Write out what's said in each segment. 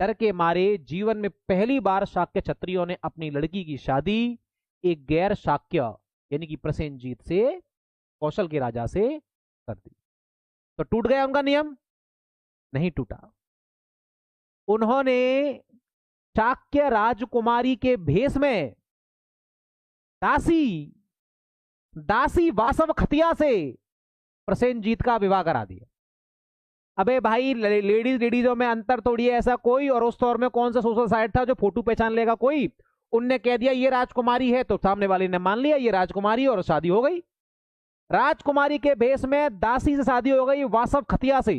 डर के मारे जीवन में पहली बार शाक्य क्षत्रियों ने अपनी लड़की की शादी एक गैर शाक्य यानी कि प्रसेनजीत से, कौशल के राजा से कर दी। तो टूट गया उनका नियम? नहीं टूटा। उन्होंने शाक्य राजकुमारी के भेष में दासी दासी वासव खतिया से प्रसेनजीत का विवाह करा दिया। अबे भाई, लेडीजों में अंतर थोड़ी है ऐसा कोई। और उस दौर में कौन सा सोशल साइट था जो फोटो पहचान लेगा कोई? उनने कह दिया ये राजकुमारी है तो सामने वाले ने मान लिया ये राजकुमारी, और शादी हो गई। राजकुमारी के भेष में दासी से शादी हो गई, वासव खतिया से।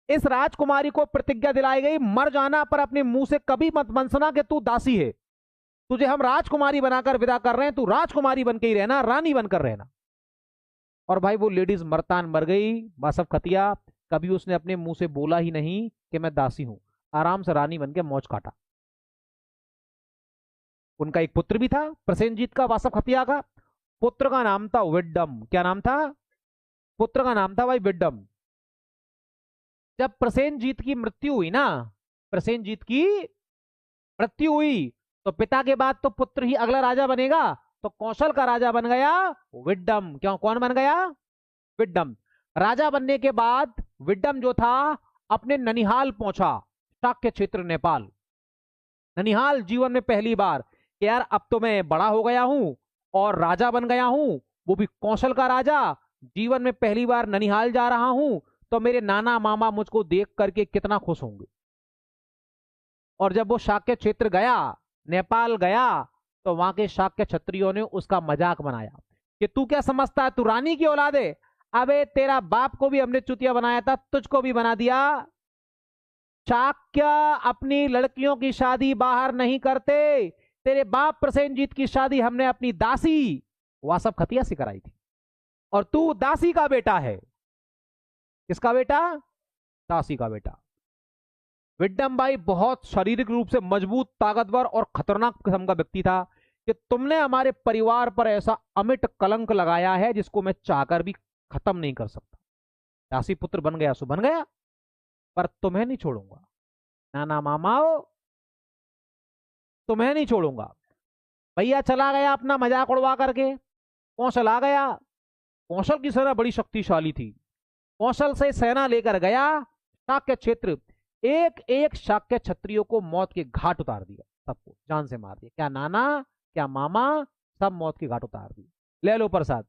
इस राजकुमारी को प्रतिज्ञा दिलाई गई, मर जाना पर अपने मुंह से कभी मत मनसना कि तू दासी है, तुझे हम राजकुमारी बनाकर विदा कर रहे हैं, तू राजकुमारी बन के ही रहना, रानी बनकर रहना। और भाई वो लेडीज मरतान मर गई, वासव खतिया। कभी उसने अपने मुंह से बोला ही नहीं कि मैं दासी हूं, आराम से रानी बन के मौज काटा। उनका एक पुत्र भी था प्रसेनजीत का, वासव खतिया का। पुत्र का नाम था विड्डम। क्या नाम था? पुत्र का नाम था भाई विड्डम। जब प्रसेनजीत की मृत्यु हुई ना, प्रसेनजीत की मृत्यु हुई, तो पिता के बाद तो पुत्र ही अगला राजा बनेगा। तो कौशल का राजा बन गया विड्डम। क्यों? कौन बन गया? विड्डम। राजा बनने के बाद विड्डम जो था अपने ननिहाल पहुंचा, शाक्य क्षेत्र नेपाल। ननिहाल जीवन में पहली बार कि यार अब तो मैं बड़ा हो गया हूं और राजा बन गया हूं, वो भी कौशल का राजा। जीवन में पहली बार ननिहाल जा रहा हूं, तो मेरे नाना मामा मुझको देख करके कितना खुश होंगे। और जब वो शाक्य क्षेत्र गया, नेपाल गया, तो वहां के शाक्य क्षत्रियों ने उसका मजाक बनाया कि तू क्या समझता है, तू रानी की औलाद है? अबे तेरा बाप को भी हमने चुतिया बनाया था, तुझको भी बना दिया। शाक्य अपनी लड़कियों की शादी बाहर नहीं करते। तेरे बाप प्रसेनजीत की शादी हमने अपनी दासी वासव खतिया से कराई थी, और तू दासी का बेटा है। किसका बेटा? दासी का बेटा। विड्डम भाई बहुत शारीरिक रूप से मजबूत, ताकतवर और खतरनाक किस्म का व्यक्ति था कि तुमने हमारे परिवार पर ऐसा अमिट कलंक लगाया है जिसको मैं चाहकर भी खत्म नहीं कर सकता। दासी पुत्र बन गया सो बन गया, पर तुम्हें नहीं छोड़ूंगा नाना मामाओ, तुम्हें नहीं छोड़ूंगा। भैया चला गया अपना मजाक उड़वा करके, कौशल आ गया। कौशल की सेना बड़ी शक्तिशाली थी। कौशल से सेना लेकर गया शाक्य क्षेत्र, एक एक शाक्य क्षत्रियो को मौत के घाट उतार दिया, सबको जान से मार दिया। क्या नाना, क्या मामा, सब मौत के घाट उतार दिए। ले लो प्रसाद।